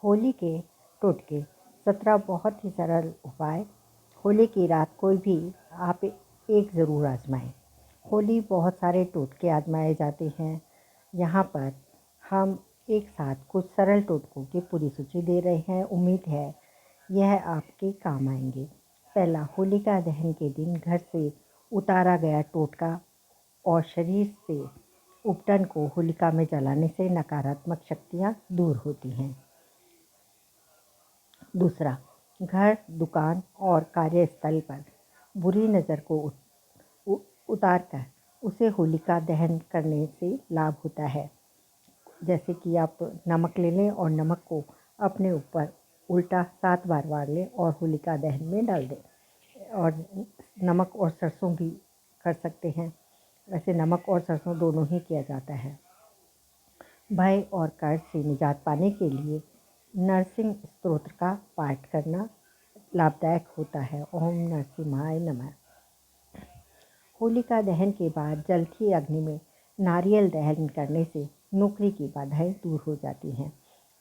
होली के टोटके 17 बहुत ही सरल उपाय। होली की रात कोई भी आप एक ज़रूर आजमाएं। होली बहुत सारे टोटके आजमाए जाते हैं। यहाँ पर हम एक साथ कुछ सरल टोटकों की पूरी सूची दे रहे हैं। उम्मीद है यह आपके काम आएंगे। पहला, होलिका दहन के दिन घर से उतारा गया टोटका और शरीर से उपटन को होलिका में जलाने से नकारात्मक शक्तियाँ दूर होती हैं। दूसरा, घर, दुकान और कार्यस्थल पर बुरी नज़र को उतारकर उसे होलिका दहन करने से लाभ होता है। जैसे कि आप नमक ले लें और नमक को अपने ऊपर उल्टा 7 बार वार लें और होलिका दहन में डाल दें। और नमक और सरसों भी कर सकते हैं। वैसे नमक और सरसों दोनों ही किया जाता है। भय और कर्ज से निजात पाने के लिए नरसिंह स्तोत्र का पाठ करना लाभदायक होता है। ओम नरसिम्हाय नमः। होलिका दहन के बाद जलती अग्नि में नारियल दहन करने से नौकरी की बाधाएं दूर हो जाती हैं।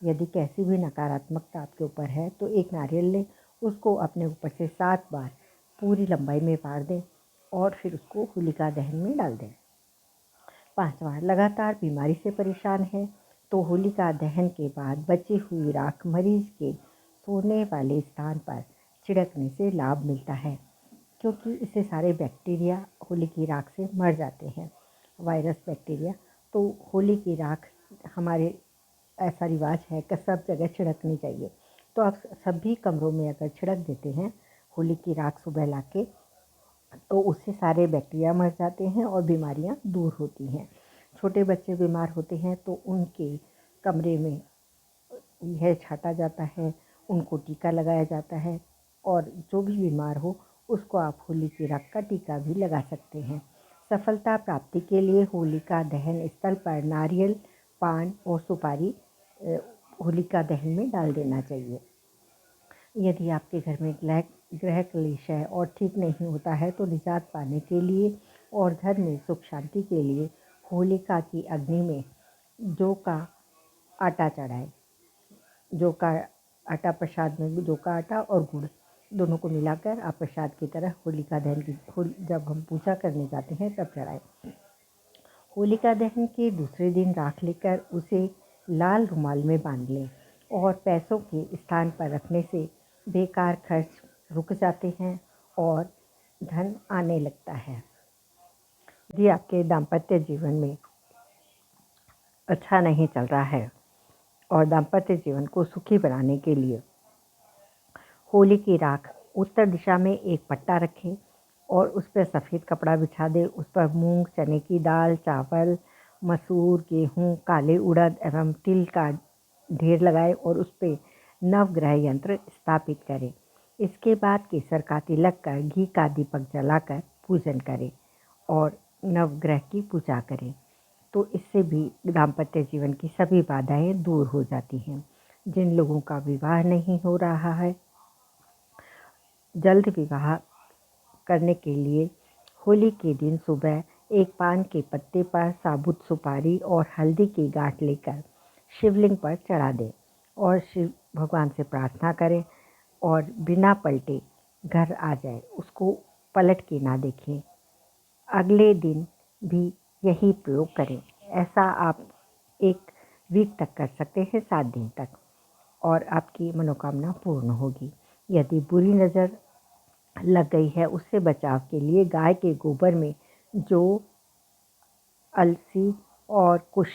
यदि कैसी भी नकारात्मकता आपके ऊपर है तो एक नारियल लें, उसको अपने ऊपर से 7 बार पूरी लंबाई में वार दें और फिर उसको होलिका दहन में डाल दें। 5वां, लगातार बीमारी से परेशान है तो होलिका दहन के बाद बची हुई राख मरीज के सोने वाले स्थान पर छिड़कने से लाभ मिलता है, क्योंकि इससे सारे बैक्टीरिया होली की राख से मर जाते हैं, वायरस बैक्टीरिया। तो होली की राख हमारे ऐसा रिवाज है कि सब जगह छिड़कनी चाहिए। तो आप सभी कमरों में अगर छिड़क देते हैं होली की राख सुबह लाके, तो उससे सारे बैक्टीरिया मर जाते हैं और बीमारियां दूर होती हैं। छोटे बच्चे बीमार होते हैं तो उनके कमरे में यह छाटा जाता है, उनको टीका लगाया जाता है और जो भी बीमार हो उसको आप होली की राख का टीका भी लगा सकते हैं। सफलता प्राप्ति के लिए होलिका दहन स्थल पर नारियल, पान और सुपारी होलिका दहन में डाल देना चाहिए। यदि आपके घर में ग्रह क्लेश है और ठीक नहीं होता है तो निजात पाने के लिए और घर में सुख शांति के लिए होलिका की अग्नि में जौ का आटा चढ़ाएं। जौ का आटा प्रसाद में, जौ का आटा और गुड़ दोनों को मिलाकर आप प्रसाद की तरह होलिका दहन की जब हम पूजा करने जाते हैं तब चढ़ाएं। होलिका दहन के दूसरे दिन राख लेकर उसे लाल रुमाल में बांध लें और पैसों के स्थान पर रखने से बेकार खर्च रुक जाते हैं और धन आने लगता है। यदि आपके दाम्पत्य जीवन में अच्छा नहीं चल रहा है और दाम्पत्य जीवन को सुखी बनाने के लिए होली की राख उत्तर दिशा में एक पट्टा रखें और उस पर सफ़ेद कपड़ा बिछा दें। उस पर मूंग, चने की दाल, चावल, मसूर, गेहूँ, काले उड़द एवं तिल का ढेर लगाएं और उस पर नवग्रह यंत्र स्थापित करें। इसके बाद केसर का तिलक कर घी का दीपक जलाकर पूजन करें और नवग्रह की पूजा करें। तो इससे भी दाम्पत्य जीवन की सभी बाधाएं दूर हो जाती हैं। जिन लोगों का विवाह नहीं हो रहा है, जल्द विवाह करने के लिए होली के दिन सुबह एक पान के पत्ते पर साबुत सुपारी और हल्दी की गांठ लेकर शिवलिंग पर चढ़ा दें और शिव भगवान से प्रार्थना करें और बिना पलटे घर आ जाए। उसको पलट के ना देखें। अगले दिन भी यही प्रयोग करें। ऐसा आप 1 वीक तक कर सकते हैं, 7 दिन तक, और आपकी मनोकामना पूर्ण होगी। यदि बुरी नज़र लग गई है उससे बचाव के लिए गाय के गोबर में जो अलसी और कुश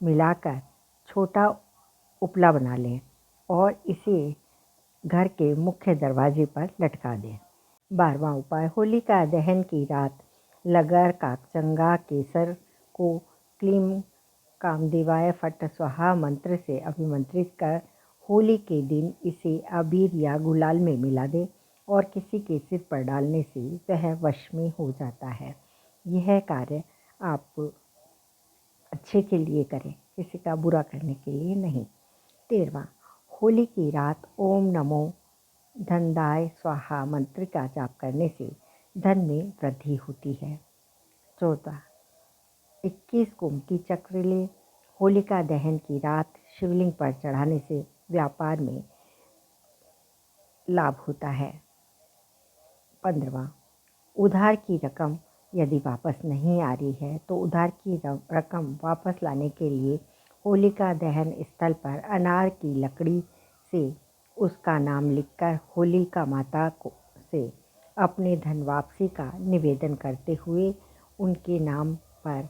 मिलाकर छोटा उपला बना लें और इसे घर के मुख्य दरवाजे पर लटका दें। 12वां उपाय, होलिका दहन की रात लगर, काकचंगा, केसर को क्लीं कामदेवाय फट्ट स्वाहा मंत्र से अभिमंत्रित कर होली के दिन इसे अबीर या गुलाल में मिला दें और किसी के सिर पर डालने से वह वश में हो जाता है। यह कार्य आप अच्छे के लिए करें, किसी का बुरा करने के लिए नहीं। 13वां, होली की रात ओम नमो धनदाय स्वाहा मंत्र का जाप करने से धन में वृद्धि होती है। 14, 21 गोमती चक्र लें। होलिका दहन की रात शिवलिंग पर चढ़ाने से व्यापार में लाभ होता है। 15वां, उधार की रकम यदि वापस नहीं आ रही है तो उधार की रकम वापस लाने के लिए होलिका दहन स्थल पर अनार की लकड़ी से उसका नाम लिखकर होलिका माता से अपने धन वापसी का निवेदन करते हुए उनके नाम पर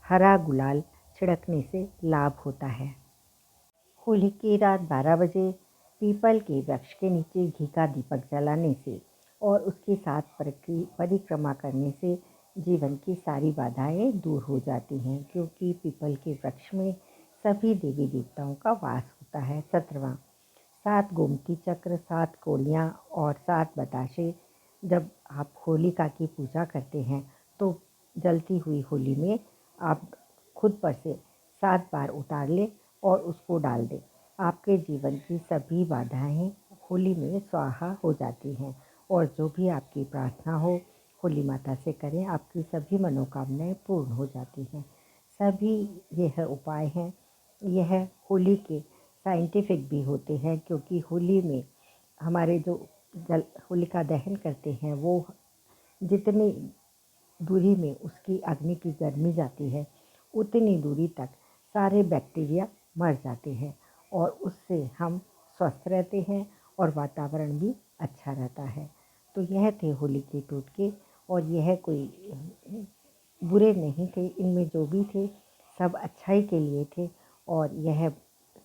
हरा गुलाल छिड़कने से लाभ होता है। होली की रात 12 बजे पीपल के वृक्ष के नीचे घी का दीपक जलाने से और उसके साथ परिक्रमा करने से जीवन की सारी बाधाएं दूर हो जाती हैं, क्योंकि पीपल के वृक्ष में सभी देवी देवताओं का वास होता है। 17वां, 7 गोमती चक्र, 7 कोड़ियाँ और 7 बताशे जब आप होलिका की पूजा करते हैं तो जलती हुई होली में आप खुद पर से 7 बार उतार लें और उसको डाल दें। आपके जीवन की सभी बाधाएं होली में स्वाहा हो जाती हैं और जो भी आपकी प्रार्थना हो होली माता से करें, आपकी सभी मनोकामनाएं पूर्ण हो जाती हैं। सभी यह उपाय हैं, यह होली के साइंटिफिक भी होते हैं, क्योंकि होली में हमारे जो होलिका दहन करते हैं वो जितनी दूरी में उसकी अग्नि की गर्मी जाती है उतनी दूरी तक सारे बैक्टीरिया मर जाते हैं और उससे हम स्वस्थ रहते हैं और वातावरण भी अच्छा रहता है। तो यह थे होली के टोटके और यह कोई बुरे नहीं थे, इनमें जो भी थे सब अच्छाई के लिए थे और यह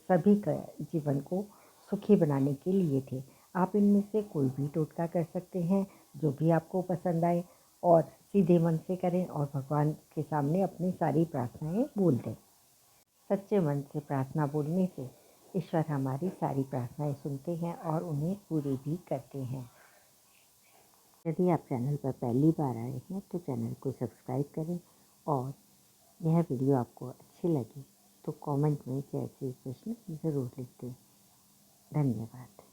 सभी का जीवन को सुखी बनाने के लिए थे। आप इनमें से कोई भी टोटका कर सकते हैं जो भी आपको पसंद आए और सीधे मन से करें और भगवान के सामने अपनी सारी प्रार्थनाएं बोल दें। सच्चे मन से प्रार्थना बोलने से ईश्वर हमारी सारी प्रार्थनाएं सुनते हैं और उन्हें पूरी भी करते हैं। यदि आप चैनल पर पहली बार आए हैं तो चैनल को सब्सक्राइब करें और यह वीडियो आपको अच्छी लगी तो कमेंट में जय श्री कृष्ण ज़रूर लिख दें। धन्यवाद।